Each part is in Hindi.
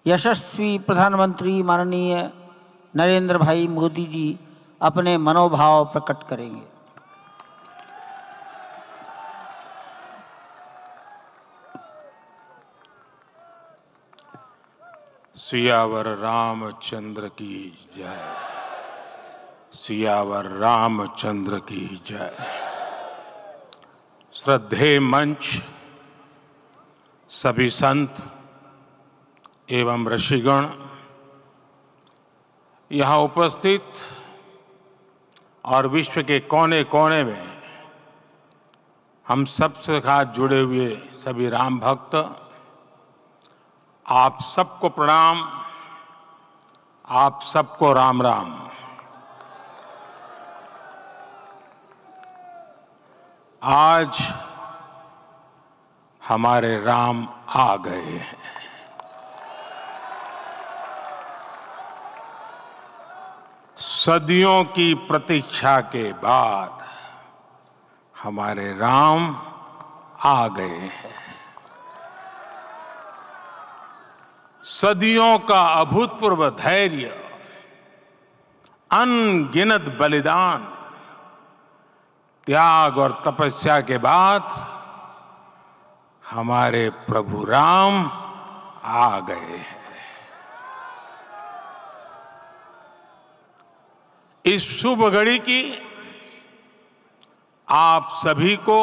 यशस्वी प्रधानमंत्री माननीय नरेंद्र भाई मोदी जी अपने मनोभाव प्रकट करेंगे। सियावर रामचंद्र की जय। सियावर रामचंद्र की जय। श्रद्धेय मंच, सभी संत एवं ऋषिगण, यहाँ उपस्थित और विश्व के कोने कोने में हम सबसे साथ जुड़े हुए सभी राम भक्त, आप सबको प्रणाम, आप सबको राम राम। आज हमारे राम आ गए हैं। सदियों की प्रतीक्षा के बाद हमारे राम आ गए हैं। सदियों का अभूतपूर्व धैर्य, अनगिनत बलिदान, त्याग और तपस्या के बाद हमारे प्रभु राम आ गए हैं। इस शुभ घड़ी की आप सभी को,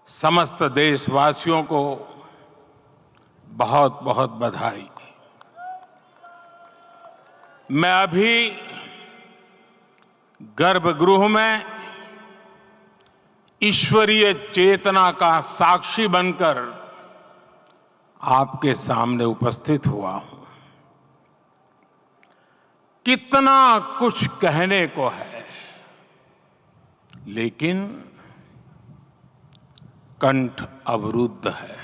समस्त देशवासियों को बहुत बहुत बधाई। मैं अभी गर्भगृह में ईश्वरीय चेतना का साक्षी बनकर आपके सामने उपस्थित हुआ हूं। कितना कुछ कहने को है, लेकिन कंठ अवरुद्ध है।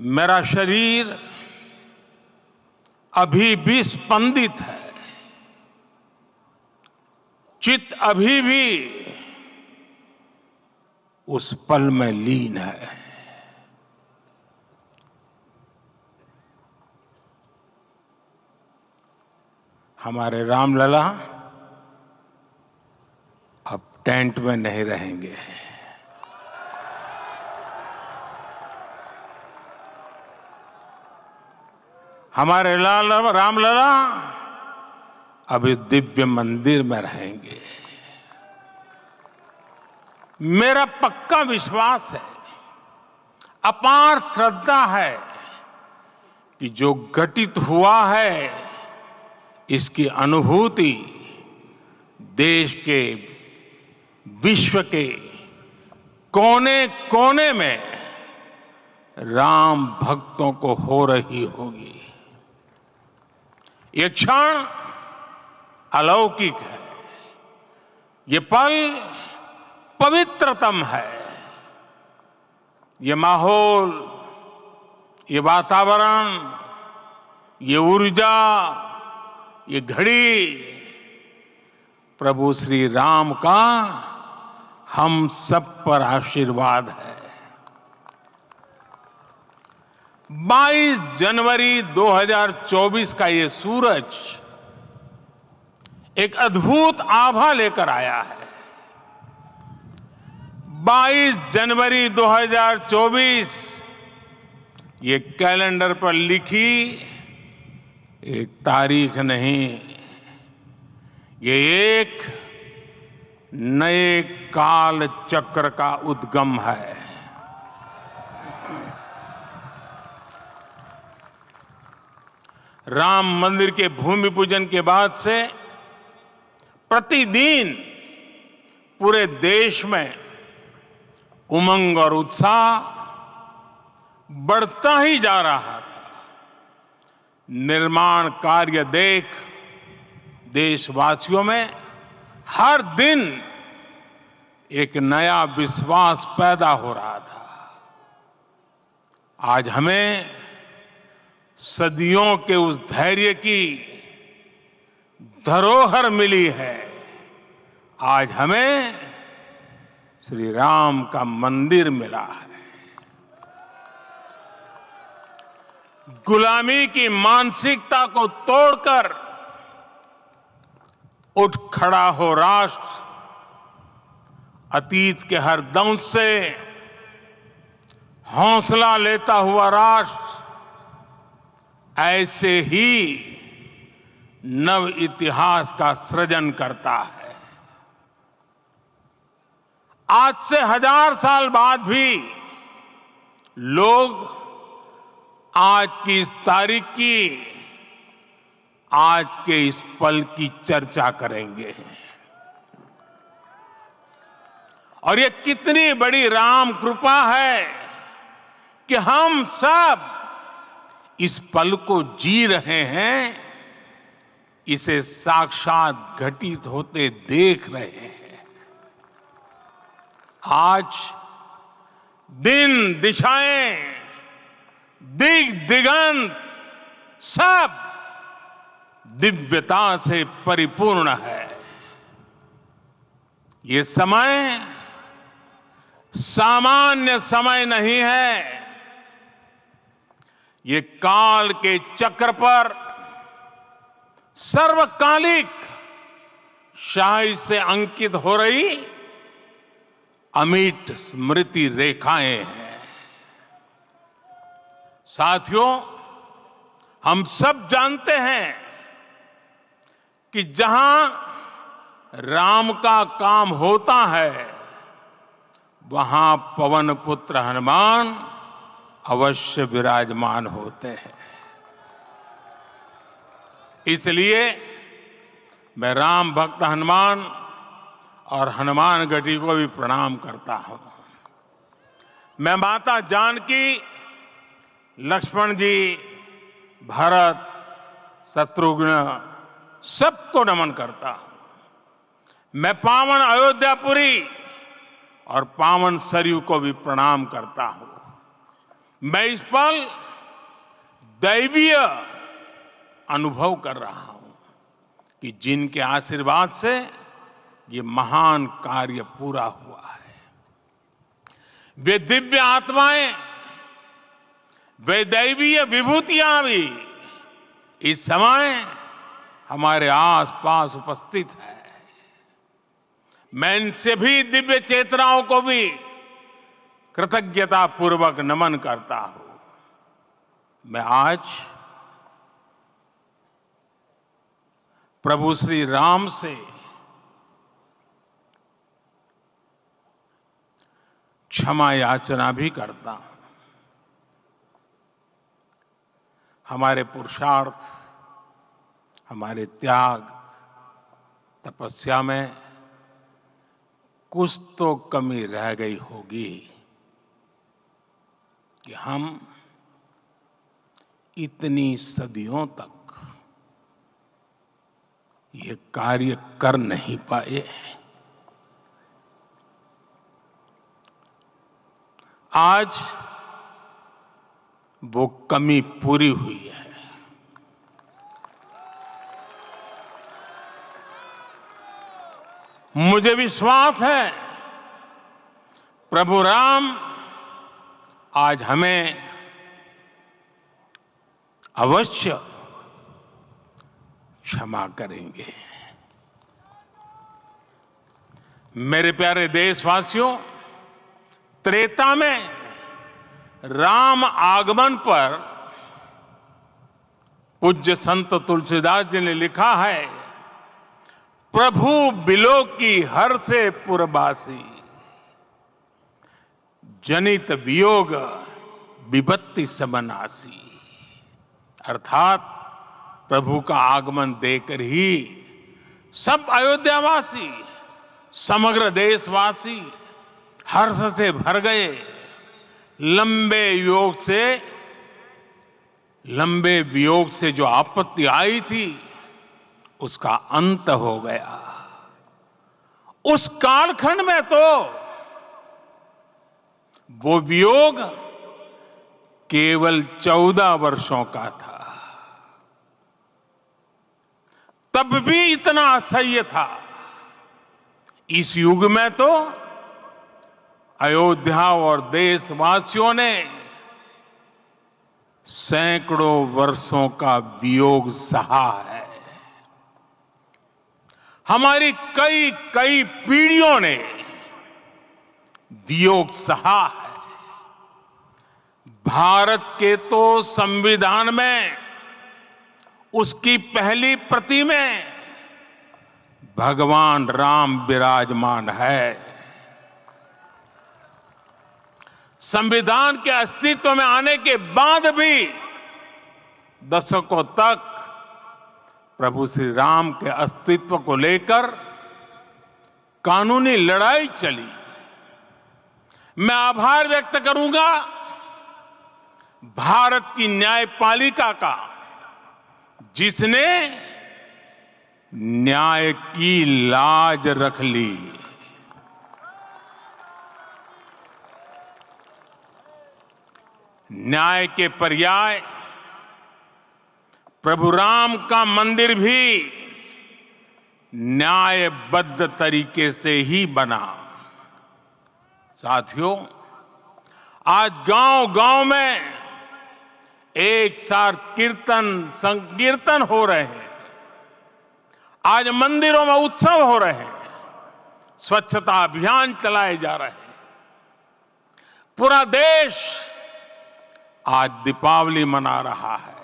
मेरा शरीर अभी भी स्पंदित है, चित्त अभी भी उस पल में लीन है। हमारे रामलला अब टेंट में नहीं रहेंगे। हमारे रामलला अब इस दिव्य मंदिर में रहेंगे। मेरा पक्का विश्वास है, अपार श्रद्धा है कि जो घटित हुआ है, इसकी अनुभूति देश के, विश्व के कोने कोने में राम भक्तों को हो रही होगी। ये क्षण अलौकिक है, ये पल पवित्रतम है। ये माहौल, ये वातावरण, ये ऊर्जा, ये घड़ी प्रभु श्री राम का हम सब पर आशीर्वाद है। 22 जनवरी 2024 का ये सूरज एक अद्भुत आभा लेकर आया है। 22 जनवरी 2024 ये कैलेंडर पर लिखी एक तारीख नहीं, ये एक नए काल चक्र का उद्गम है। राम मंदिर के भूमि पूजन के बाद से प्रतिदिन पूरे देश में उमंग और उत्साह बढ़ता ही जा रहा था। निर्माण कार्य देख देशवासियों में हर दिन एक नया विश्वास पैदा हो रहा था। आज हमें सदियों के उस धैर्य की धरोहर मिली है। आज हमें श्री राम का मंदिर मिला है। गुलामी की मानसिकता को तोड़कर उठ खड़ा हो राष्ट्र, अतीत के हर दंश से हौसला लेता हुआ राष्ट्र ऐसे ही नव इतिहास का सृजन करता है। आज से 1000 साल बाद भी लोग आज की इस तारीख की, आज के इस पल की चर्चा करेंगे। और ये कितनी बड़ी राम कृपा है कि हम सब इस पल को जी रहे हैं, इसे साक्षात घटित होते देख रहे हैं। आज दिन दिशाएं, दिग दिगंत सब दिव्यता से परिपूर्ण है। ये समय सामान्य समय नहीं है। ये काल के चक्र पर सर्वकालिक शाही से अंकित हो रही अमिट स्मृति रेखाएं हैं। साथियों, हम सब जानते हैं कि जहां राम का काम होता है, वहां पवन पुत्र हनुमान अवश्य विराजमान होते हैं। इसलिए मैं राम भक्त हनुमान और हनुमान गढ़ी को भी प्रणाम करता हूं। मैं माता जानकी, लक्ष्मण जी, भरत, शत्रुघ्न सबको नमन करता हूं। मैं पावन अयोध्यापुरी और पावन सरयू को भी प्रणाम करता हूं। मैं इस पल दैवीय अनुभव कर रहा हूं कि जिनके आशीर्वाद से ये महान कार्य पूरा हुआ है। वे दिव्य आत्माएं, वे दैवीय विभूतियां भी इस समय हमारे आसपास उपस्थित है। मैं इन सभी दिव्य चेतनाओं को भी कृतज्ञता पूर्वक नमन करता हूं। मैं आज प्रभु श्री राम से क्षमा याचना भी करता हूं। हमारे पुरुषार्थ, हमारे त्याग, तपस्या में कुछ तो कमी रह गई होगी कि हम इतनी सदियों तक ये कार्य कर नहीं पाए। आज वो कमी पूरी हुई है। मुझे विश्वास है प्रभु राम आज हमें अवश्य क्षमा करेंगे। मेरे प्यारे देशवासियों, त्रेता में राम आगमन पर पूज्य संत तुलसीदास जी ने लिखा है, प्रभु बिलो की हर से पुरबासी, जनित वियोग विपत्ति समनासी। अर्थात प्रभु का आगमन देकर ही सब अयोध्यावासी, समग्र देशवासी हर्ष से भर गए। लंबे वियोग से जो आपत्ति आई थी, उसका अंत हो गया। उस कालखंड में तो वो वियोग केवल 14 वर्षों का था। तब भी इतना असह्य था। इस युग में तो अयोध्या और देशवासियों ने सैकड़ों वर्षों का वियोग सहा है। हमारी कई कई पीढ़ियों ने वियोग सहा है। भारत के तो संविधान में उसकी पहली प्रति में भगवान राम विराजमान है। संविधान के अस्तित्व में आने के बाद भी दशकों तक प्रभु श्री राम के अस्तित्व को लेकर कानूनी लड़ाई चली। मैं आभार व्यक्त करूंगा भारत की न्यायपालिका का, जिसने न्याय की लाज रख ली। न्याय के पर्याय प्रभु राम का मंदिर भी न्यायबद्ध तरीके से ही बना। साथियों, आज गांव-गांव में एक साथ कीर्तन संकीर्तन हो रहे हैं। आज मंदिरों में उत्सव हो रहे हैं, स्वच्छता अभियान चलाए जा रहे हैं। पूरा देश आज दीपावली मना रहा है।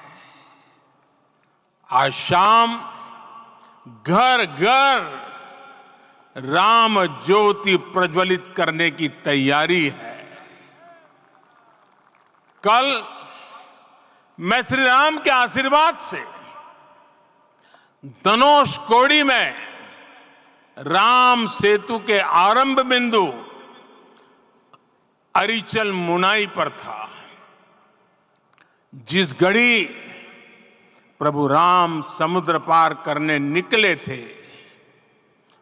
आज शाम घर घर राम ज्योति प्रज्वलित करने की तैयारी है। कल मैं श्री राम के आशीर्वाद से धनुषकोडी में राम सेतु के आरंभ बिंदु अरिचल मुनाई पर था। जिस घड़ी प्रभु राम समुद्र पार करने निकले थे,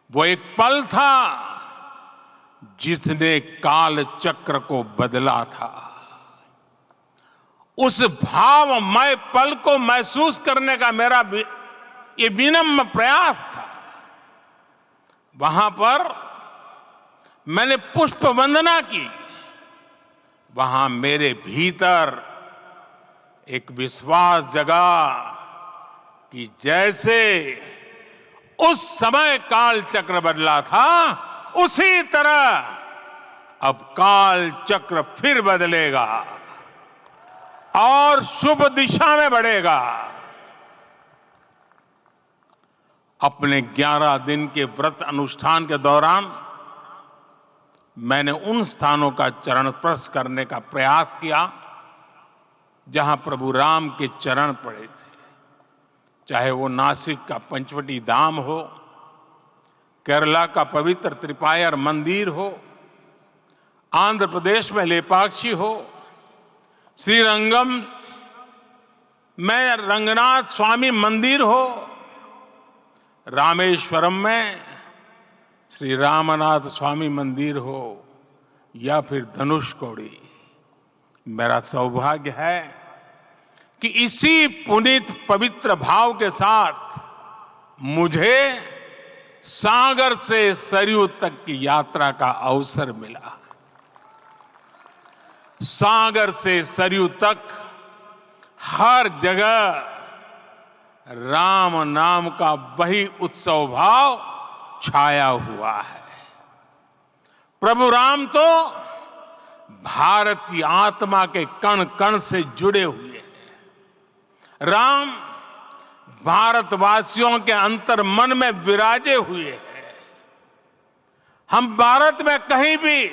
वो एक पल था जिसने काल चक्र को बदला था। उस भावमय पल को महसूस करने का मेरा ये विनम्र प्रयास था। वहां पर मैंने पुष्प वंदना की। वहां मेरे भीतर एक विश्वास जगा कि जैसे उस समय काल चक्र बदला था, उसी तरह अब काल चक्र फिर बदलेगा और शुभ दिशा में बढ़ेगा। अपने 11 दिन के व्रत अनुष्ठान के दौरान मैंने उन स्थानों का चरण स्पर्श करने का प्रयास किया जहां प्रभु राम के चरण पड़े थे। चाहे वो नासिक का पंचवटी धाम हो, केरला का पवित्र त्रिपायर मंदिर हो, आंध्र प्रदेश में लेपाक्षी हो, श्रीरंगम में रंगनाथ स्वामी मंदिर हो, रामेश्वरम में श्री रामनाथ स्वामी मंदिर हो, या फिर धनुषकोडी। मेरा सौभाग्य है कि इसी पुनीत पवित्र भाव के साथ मुझे सागर से सरयू तक की यात्रा का अवसर मिला। सागर से सरयू तक हर जगह राम नाम का वही उत्सव भाव छाया हुआ है। प्रभु राम तो भारत की आत्मा के कण कण से जुड़े हुए हैं। राम भारतवासियों के अंतर मन में विराजे हुए हैं। हम भारत में कहीं भी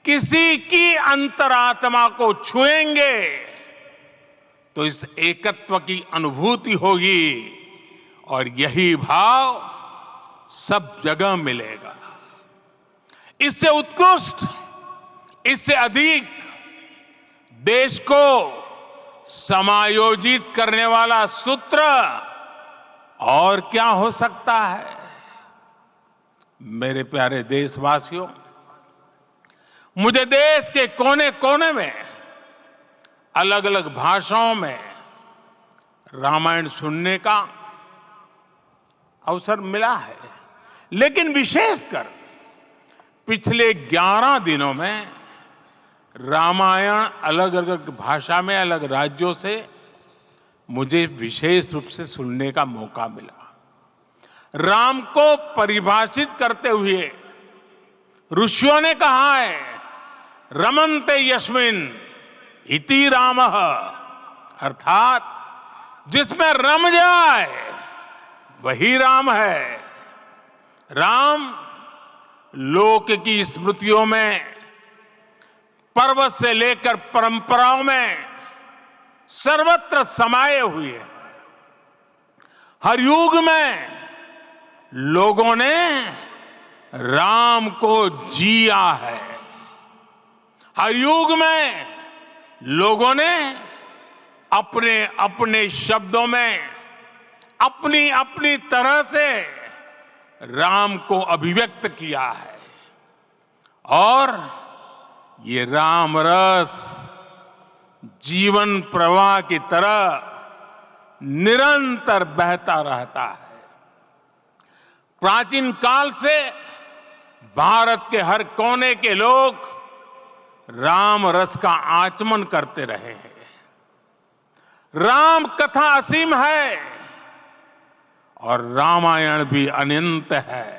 किसी की अंतरात्मा को छुएंगे तो इस एकत्व की अनुभूति होगी और यही भाव सब जगह मिलेगा। इससे उत्कृष्ट, इससे अधिक देश को समायोजित करने वाला सूत्र और क्या हो सकता है। मेरे प्यारे देशवासियों, मुझे देश के कोने कोने में अलग अलग भाषाओं में रामायण सुनने का अवसर मिला है, लेकिन विशेषकर पिछले 11 दिनों में रामायण अलग अलग भाषा में अलग राज्यों से मुझे विशेष रूप से सुनने का मौका मिला। राम को परिभाषित करते हुए ऋषियों ने कहा है, रमन्ते यस्मिन् इति रामः, अर्थात जिसमें रम जाए वही राम है। राम लोक की स्मृतियों में, पर्वत से लेकर परंपराओं में सर्वत्र समाये हुए हैं। हर युग में लोगों ने राम को जिया है। हर युग में लोगों ने अपने अपने शब्दों में अपनी अपनी तरह से राम को अभिव्यक्त किया है और ये राम रस जीवन प्रवाह की तरह निरंतर बहता रहता है। प्राचीन काल से भारत के हर कोने के लोग राम रस का आचमन करते रहे हैं। राम कथा असीम है और रामायण भी अनंत है।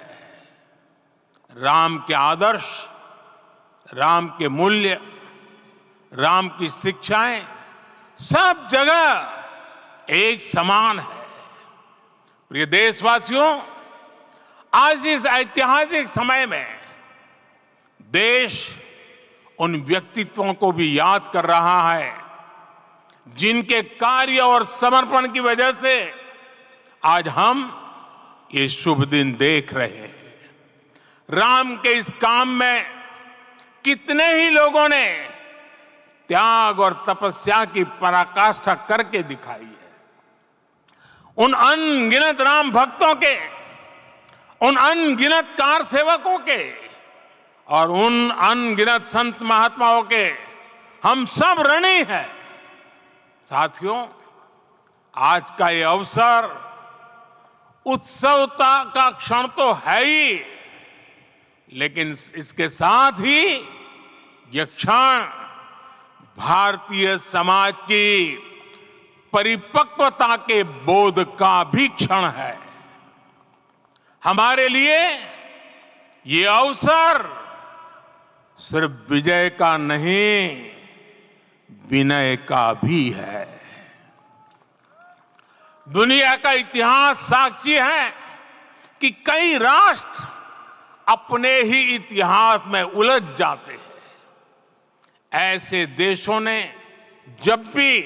राम के आदर्श, राम के मूल्य, राम की शिक्षाएं सब जगह एक समान है। प्रिय देशवासियों, आज इस ऐतिहासिक समय में देश उन व्यक्तित्वों को भी याद कर रहा है जिनके कार्य और समर्पण की वजह से आज हम ये शुभ दिन देख रहे हैं। राम के इस काम में कितने ही लोगों ने त्याग और तपस्या की पराकाष्ठा करके दिखाई है। उन अनगिनत राम भक्तों के, उन अनगिनत कार सेवकों के और उन अनगिनत संत महात्माओं के हम सब ऋणी हैं। साथियों, आज का ये अवसर उत्सवता का क्षण तो है ही, लेकिन इसके साथ ही यह क्षण भारतीय समाज की परिपक्वता के बोध का भी क्षण है। हमारे लिए ये अवसर सिर्फ विजय का नहीं, विनय का भी है। दुनिया का इतिहास साक्षी है कि कई राष्ट्र अपने ही इतिहास में उलझ जाते हैं। ऐसे देशों ने जब भी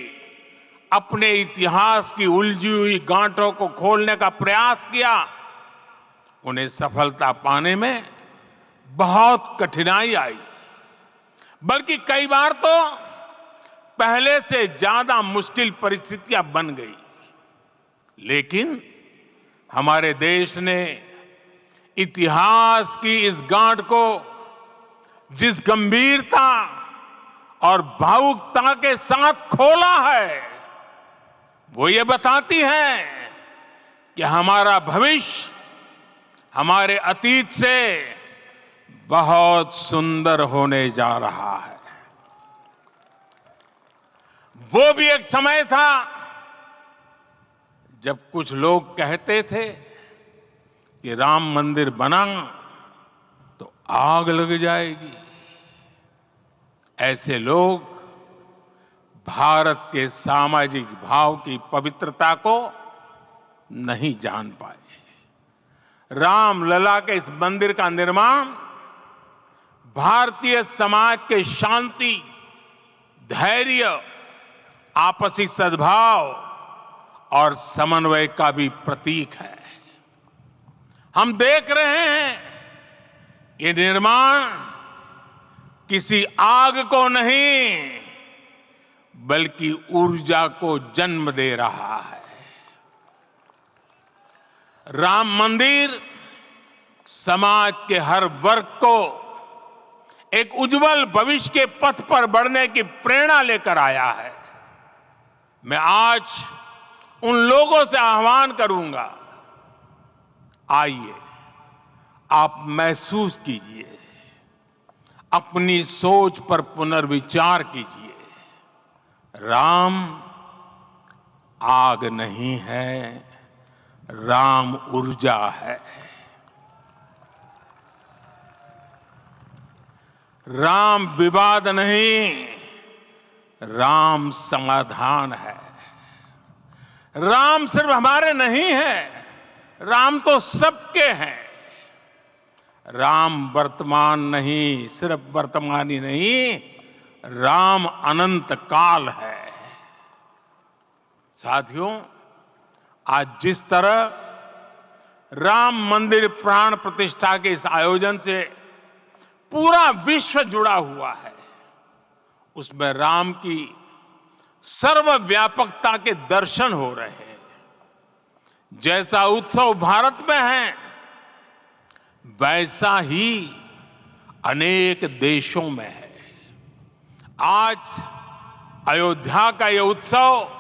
अपने इतिहास की उलझी हुई गांठों को खोलने का प्रयास किया, उन्हें सफलता पाने में बहुत कठिनाई आई, बल्कि कई बार तो पहले से ज्यादा मुश्किल परिस्थितियां बन गई। लेकिन हमारे देश ने इतिहास की इस गांठ को जिस गंभीरता और भावुकता के साथ खोला है, वो ये बताती है कि हमारा भविष्य हमारे अतीत से बहुत सुंदर होने जा रहा है। वो भी एक समय था जब कुछ लोग कहते थे कि राम मंदिर बना तो आग लग जाएगी। ऐसे लोग भारत के सामाजिक भाव की पवित्रता को नहीं जान पाए। रामलला के इस मंदिर का निर्माण भारतीय समाज के शांति, धैर्य, आपसी सद्भाव और समन्वय का भी प्रतीक है। हम देख रहे हैं ये निर्माण किसी आग को नहीं, बल्कि ऊर्जा को जन्म दे रहा है। राम मंदिर समाज के हर वर्ग को एक उज्जवल भविष्य के पथ पर बढ़ने की प्रेरणा लेकर आया है। मैं आज उन लोगों से आह्वान करूंगा, आइए आप महसूस कीजिए, अपनी सोच पर पुनर्विचार कीजिए। राम आग नहीं है, राम ऊर्जा है। राम विवाद नहीं, राम समाधान है। राम सिर्फ हमारे नहीं है, राम तो सबके हैं। राम वर्तमान नहीं, सिर्फ वर्तमान ही नहीं, राम अनंत काल है। साथियों, आज जिस तरह राम मंदिर प्राण प्रतिष्ठा के इस आयोजन से पूरा विश्व जुड़ा हुआ है, उसमें राम की सर्वव्यापकता के दर्शन हो रहे हैं। जैसा उत्सव भारत में है, वैसा ही अनेक देशों में है। आज अयोध्या का यह उत्सव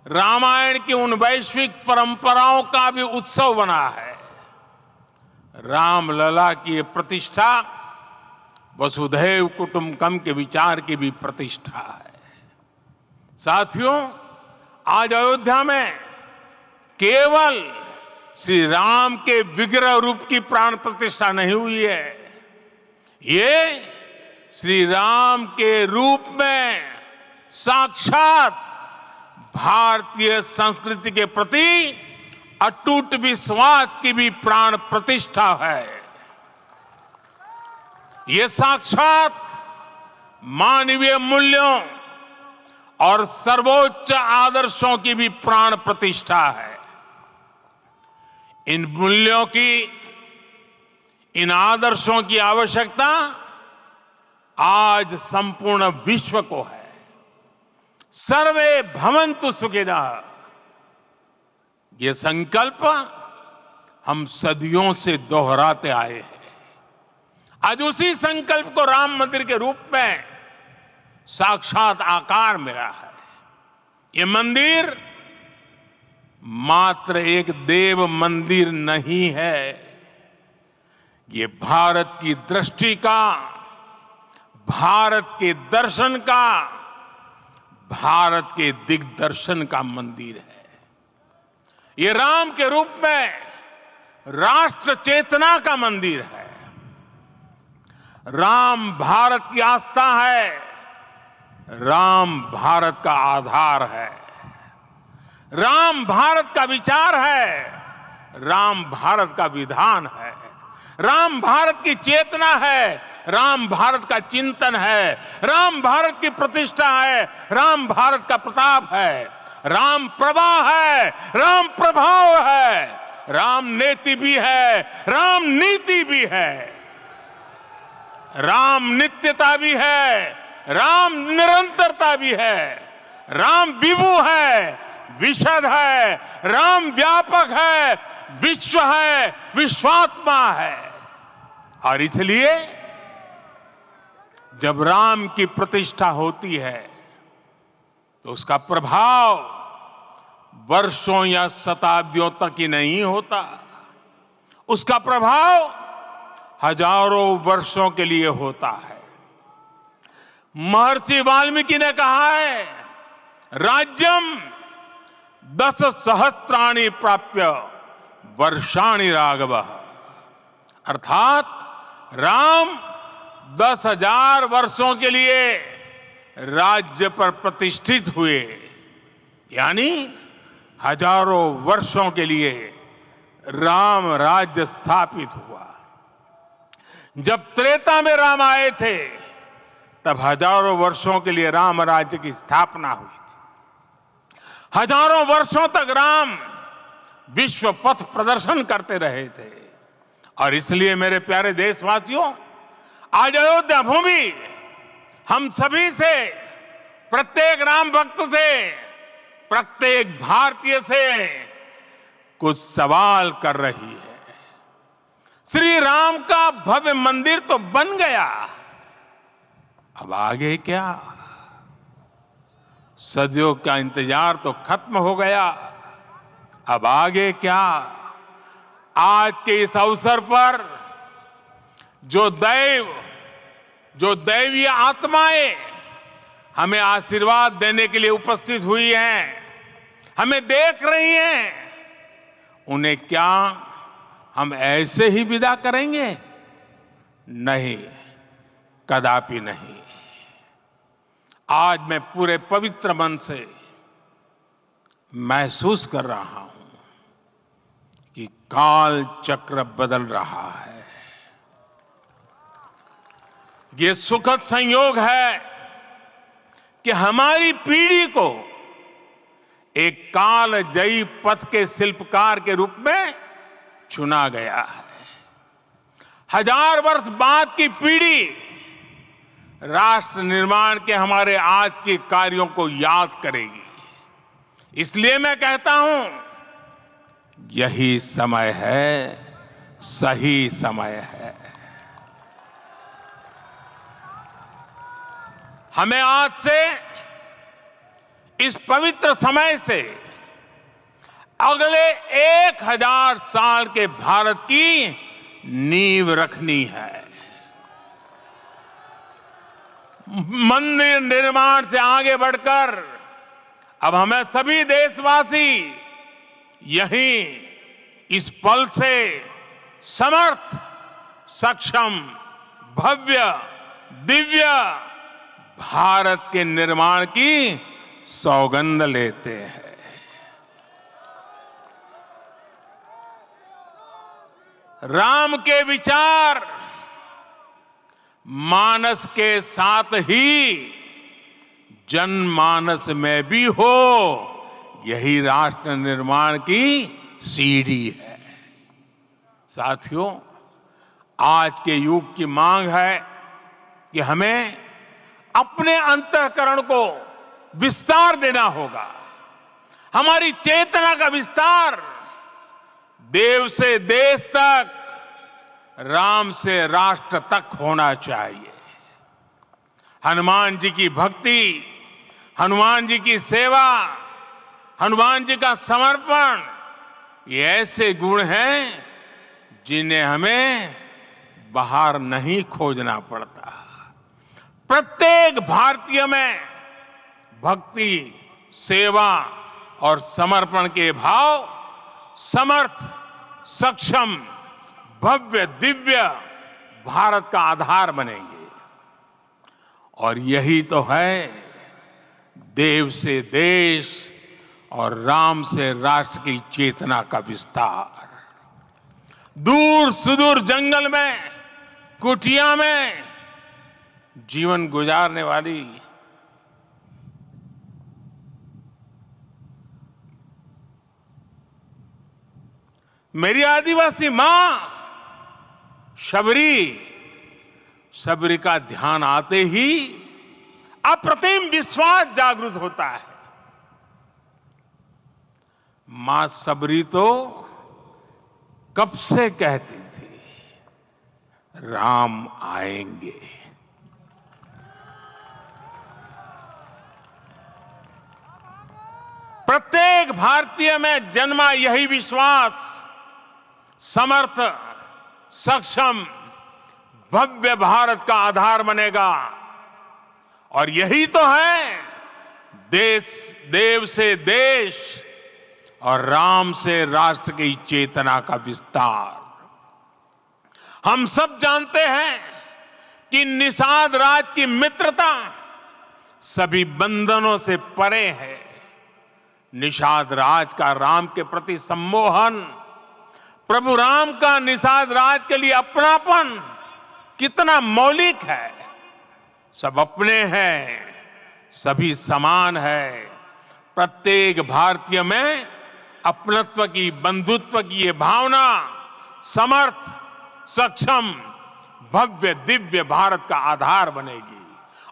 रामायण की उन वैश्विक परंपराओं का भी उत्सव बना है। रामलला की ये प्रतिष्ठा वसुधैव कुटुंबकम के विचार की भी प्रतिष्ठा है। साथियों, आज अयोध्या में केवल श्री राम के विग्रह रूप की प्राण प्रतिष्ठा नहीं हुई है, ये श्री राम के रूप में साक्षात भारतीय संस्कृति के प्रति अटूट विश्वास की भी प्राण प्रतिष्ठा है। ये साक्षात मानवीय मूल्यों और सर्वोच्च आदर्शों की भी प्राण प्रतिष्ठा है। इन मूल्यों की, इन आदर्शों की आवश्यकता आज संपूर्ण विश्व को है। सर्वे भवन्तु सुखिनः, ये संकल्प हम सदियों से दोहराते आए हैं। आज उसी संकल्प को राम मंदिर के रूप में साक्षात आकार मिला है। ये मंदिर मात्र एक देव मंदिर नहीं है, ये भारत की दृष्टि का, भारत के दर्शन का, भारत के दिग्दर्शन का मंदिर है। ये राम के रूप में राष्ट्र चेतना का मंदिर है। राम भारत की आस्था है, राम भारत का आधार है, राम भारत का विचार है, राम भारत का विधान है, राम भारत की चेतना है, राम भारत का चिंतन है, राम भारत की प्रतिष्ठा है, राम भारत का प्रताप है, राम प्रवाह है, राम प्रभाव है, राम नेति भी है, राम नीति भी है, राम नित्यता भी है, राम निरंतरता भी है, राम विभु है, विशद है, राम व्यापक है, विश्व है, विश्वात्मा है। और इसलिए जब राम की प्रतिष्ठा होती है तो उसका प्रभाव वर्षों या शताब्दियों तक ही नहीं होता, उसका प्रभाव हजारों वर्षों के लिए होता है। महर्षि वाल्मीकि ने कहा है, राज्यम 10 सहस्त्राणि प्राप्य वर्षाणि राघव, अर्थात राम 10,000 वर्षों के लिए राज्य पर प्रतिष्ठित हुए, यानी हजारों वर्षों के लिए राम राज्य स्थापित हुआ। जब त्रेता में राम आए थे तब हजारों वर्षों के लिए राम राज्य की स्थापना हुई थी। हजारों वर्षों तक राम विश्व पथ प्रदर्शन करते रहे थे। और इसलिए मेरे प्यारे देशवासियों, आज अयोध्या भूमि हम सभी से, प्रत्येक राम भक्त से, प्रत्येक भारतीय से कुछ सवाल कर रही है। श्री राम का भव्य मंदिर तो बन गया, अब आगे क्या? सदियों का इंतजार तो खत्म हो गया, अब आगे क्या? आज के इस अवसर पर जो दैव जो दैवीय आत्माएं हमें आशीर्वाद देने के लिए उपस्थित हुई हैं, हमें देख रही हैं, उन्हें क्या हम ऐसे ही विदा करेंगे? नहीं, कदापि नहीं। आज मैं पूरे पवित्र मन से महसूस कर रहा हूं कि काल चक्र बदल रहा है। ये सुखद संयोग है कि हमारी पीढ़ी को एक कालजयी पथ के शिल्पकार के रूप में चुना गया है। 1000 वर्ष बाद की पीढ़ी राष्ट्र निर्माण के हमारे आज के कार्यों को याद करेगी। इसलिए मैं कहता हूं, यही समय है, सही समय है। हमें आज से, इस पवित्र समय से अगले 1000 साल के भारत की नींव रखनी है। मंदिर निर्माण से आगे बढ़कर अब हमें सभी देशवासी यहीं इस पल से समर्थ, सक्षम, भव्य, दिव्य भारत के निर्माण की सौगंध लेते हैं। राम के विचार मानस के साथ ही जनमानस में भी हो, यही राष्ट्र निर्माण की सीढ़ी है। साथियों, आज के युग की मांग है कि हमें अपने अंतःकरण को विस्तार देना होगा। हमारी चेतना का विस्तार देव से देश तक, राम से राष्ट्र तक होना चाहिए। हनुमान जी की भक्ति, हनुमान जी की सेवा, हनुमान जी का समर्पण, ये ऐसे गुण हैं जिन्हें हमें बाहर नहीं खोजना पड़ता। प्रत्येक भारतीय में भक्ति, सेवा और समर्पण के भाव समर्थ, सक्षम, भव्य, दिव्य भारत का आधार बनेंगे। और यही तो है देव से देश और राम से राष्ट्र की चेतना का विस्तार। दूर सुदूर जंगल में, कुटिया में जीवन गुजारने वाली मेरी आदिवासी मां शबरी का ध्यान आते ही अप्रतिम विश्वास जागृत होता है। मां शबरी तो कब से कहती थी, राम आएंगे। प्रत्येक भारतीय में जन्मा यही विश्वास समर्थ, सक्षम, भव्य भारत का आधार बनेगा। और यही तो है देव से देश और राम से राष्ट्र की चेतना का विस्तार। हम सब जानते हैं कि निषाद राज की मित्रता सभी बंधनों से परे है। निषाद राज का राम के प्रति सम्मोहन, प्रभु राम का निषाद राज के लिए अपनापन कितना मौलिक है। सब अपने हैं, सभी समान है। प्रत्येक भारतीय में अपनत्व की, बंधुत्व की ये भावना समर्थ, सक्षम, भव्य, दिव्य भारत का आधार बनेगी।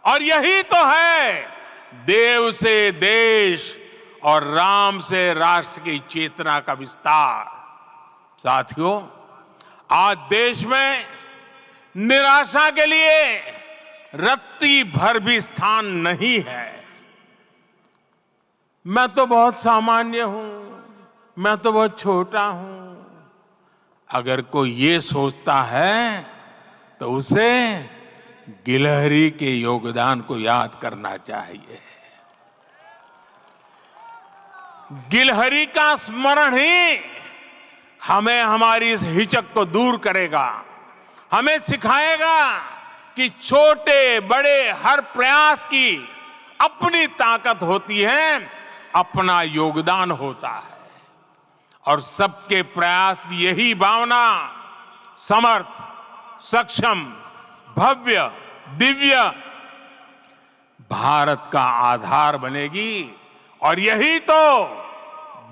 और यही तो है देव से देश और राम से राष्ट्र की चेतना का विस्तार। साथियों, आज देश में निराशा के लिए रत्ती भर भी स्थान नहीं है। मैं तो बहुत सामान्य हूं, मैं तो बहुत छोटा हूं। अगर कोई ये सोचता है तो उसे गिलहरी के योगदान को याद करना चाहिए। गिलहरी का स्मरण ही हमें हमारी इस हिचक को दूर करेगा, हमें सिखाएगा कि छोटे बड़े हर प्रयास की अपनी ताकत होती है, अपना योगदान होता है। और सबके प्रयास की यही भावना समर्थ, सक्षम, भव्य, दिव्य भारत का आधार बनेगी। और यही तो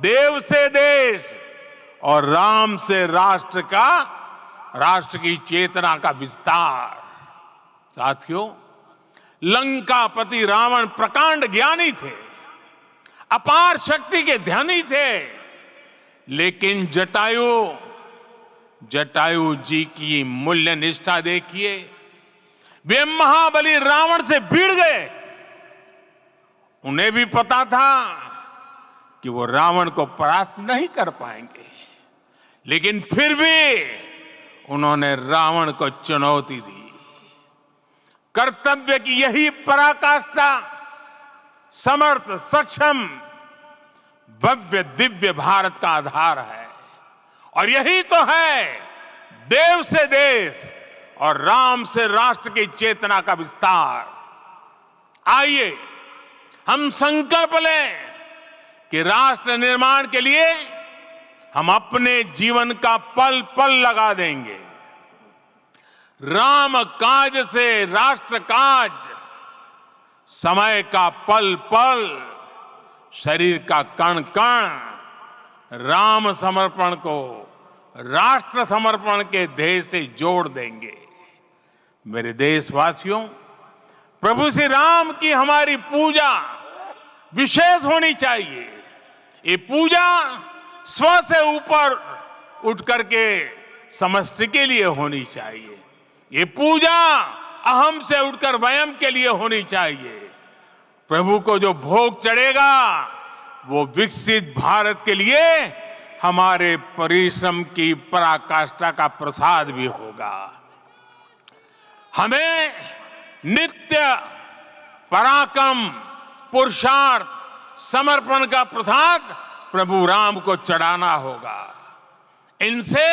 देव से देश और राम से राष्ट्र की चेतना का विस्तार। साथियों, लंकापति रावण प्रकांड ज्ञानी थे, अपार शक्ति के धनी थे, लेकिन जटायु जी की मूल्य निष्ठा देखिए। वे महाबली रावण से भिड़ गए। उन्हें भी पता था कि वो रावण को परास्त नहीं कर पाएंगे, लेकिन फिर भी उन्होंने रावण को चुनौती दी। कर्तव्य की यही पराकाष्ठा समर्थ, सक्षम, भव्य, दिव्य भारत का आधार है। और यही तो है देव से देश और राम से राष्ट्र की चेतना का विस्तार। आइए हम संकल्प लें कि राष्ट्र निर्माण के लिए हम अपने जीवन का पल पल लगा देंगे। राम काज से राष्ट्र काज, समय का पल पल, शरीर का कण कण राम समर्पण को राष्ट्र समर्पण के ध्येय से जोड़ देंगे। मेरे देशवासियों, प्रभु श्री राम की हमारी पूजा विशेष होनी चाहिए। ये पूजा स्व से ऊपर उठ करके समष्टि के लिए होनी चाहिए। ये पूजा अहम से उठकर वयम के लिए होनी चाहिए। प्रभु को जो भोग चढ़ेगा वो विकसित भारत के लिए हमारे परिश्रम की पराकाष्ठा का प्रसाद भी होगा। हमें नित्य पराक्रम, पुरुषार्थ, समर्पण का प्रसाद प्रभु राम को चढ़ाना होगा। इनसे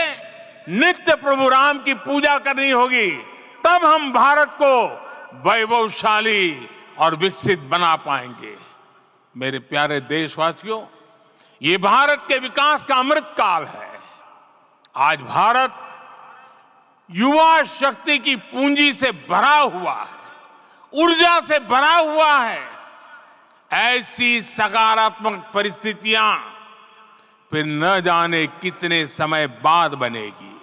नित्य प्रभु राम की पूजा करनी होगी, तब हम भारत को वैभवशाली और विकसित बना पाएंगे। मेरे प्यारे देशवासियों, ये भारत के विकास का अमृत काल है। आज भारत युवा शक्ति की पूंजी से भरा हुआ है, ऊर्जा से भरा हुआ है। ऐसी सकारात्मक परिस्थितियां फिर न जाने कितने समय बाद बनेगी।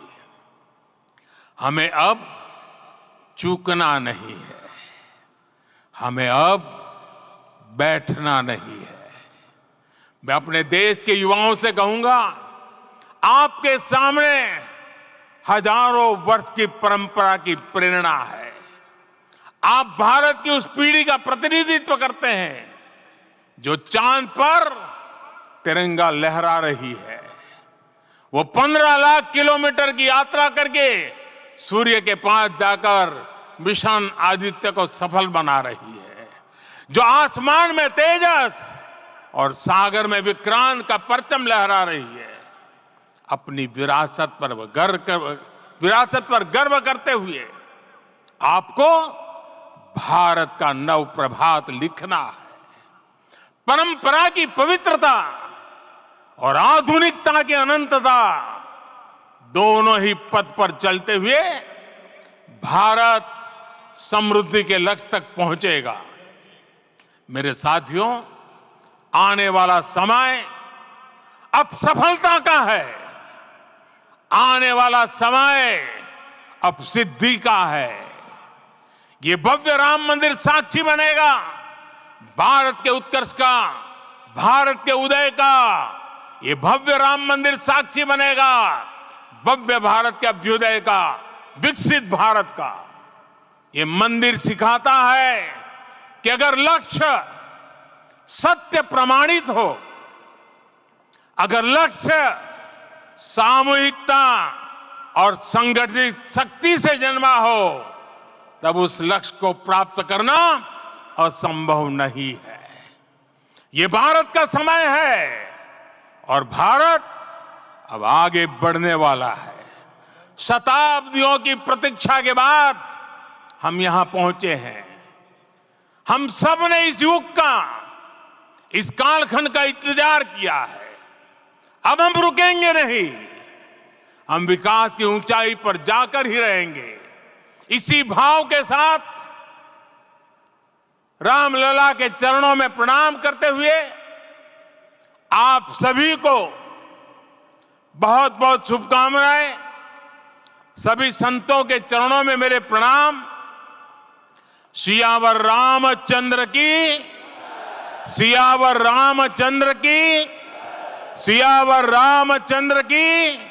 हमें अब चूकना नहीं है, हमें अब बैठना नहीं है। मैं अपने देश के युवाओं से कहूंगा, आपके सामने हजारों वर्ष की परंपरा की प्रेरणा है। आप भारत की उस पीढ़ी का प्रतिनिधित्व करते हैं जो चांद पर तिरंगा लहरा रही है। वो 15 लाख किलोमीटर की यात्रा करके सूर्य के पास जाकर मिशन आदित्य को सफल बना रही है। जो आसमान में तेजस और सागर में विक्रांत का परचम लहरा रही है। अपनी विरासत पर गर्व करते हुए आपको भारत का नव प्रभात लिखना है। परंपरा की पवित्रता और आधुनिकता की अनंतता, दोनों ही पथ पर चलते हुए भारत समृद्धि के लक्ष्य तक पहुंचेगा। मेरे साथियों, आने वाला समय अब सफलता का है। आने वाला समय अब सिद्धि का है। ये भव्य राम मंदिर साक्षी बनेगा भारत के उत्कर्ष का, भारत के उदय का। ये भव्य राम मंदिर साक्षी बनेगा भव्य भारत के अभ्युदय का, विकसित भारत का। ये मंदिर सिखाता है कि अगर लक्ष्य सत्य प्रमाणित हो, अगर लक्ष्य सामूहिकता और संगठित शक्ति से जन्मा हो, तब उस लक्ष्य को प्राप्त करना असंभव नहीं है। ये भारत का समय है और भारत अब आगे बढ़ने वाला है। शताब्दियों की प्रतीक्षा के बाद हम यहां पहुंचे हैं। हम सब ने इस युग का, इस कालखंड का इंतजार किया है। अब हम रुकेंगे नहीं, हम विकास की ऊंचाई पर जाकर ही रहेंगे। इसी भाव के साथ रामलला के चरणों में प्रणाम करते हुए आप सभी को बहुत बहुत शुभकामनाएं। सभी संतों के चरणों में मेरे प्रणाम। सियावर रामचंद्र की, सियावर रामचंद्र की, सियावर रामचंद्र की।